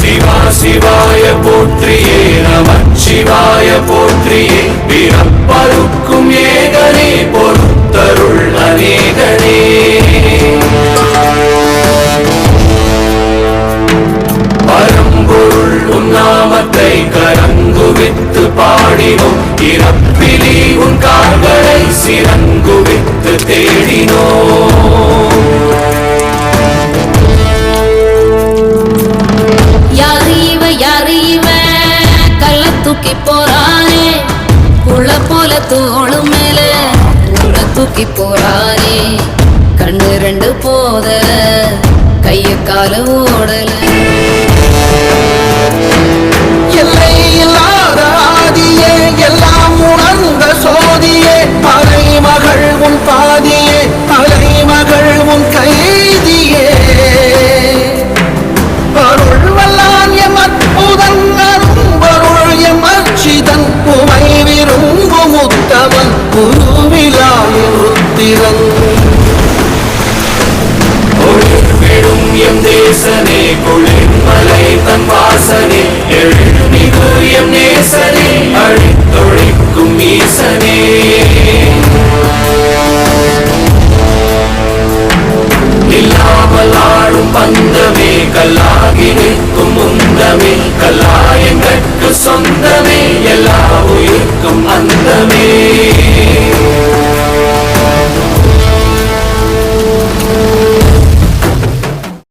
சிவாய போற்றியே நமச்சிவாய போற்றியே பிறப்பருக்கும் ஏகனே பொறுத்தருள் அநேகனே பரம்பொருள் உன்னாமத்தை கரங்குவித்து பாடினோம் இறப்பிலி உன் கால்களை சிறங்குவித்து தேடினோம் தூக்கி போறானே புள்ள போல தோளு மேல உள்ள தூக்கி போறானே கண்ணு ரெண்டு போதல கைய கால ஓடல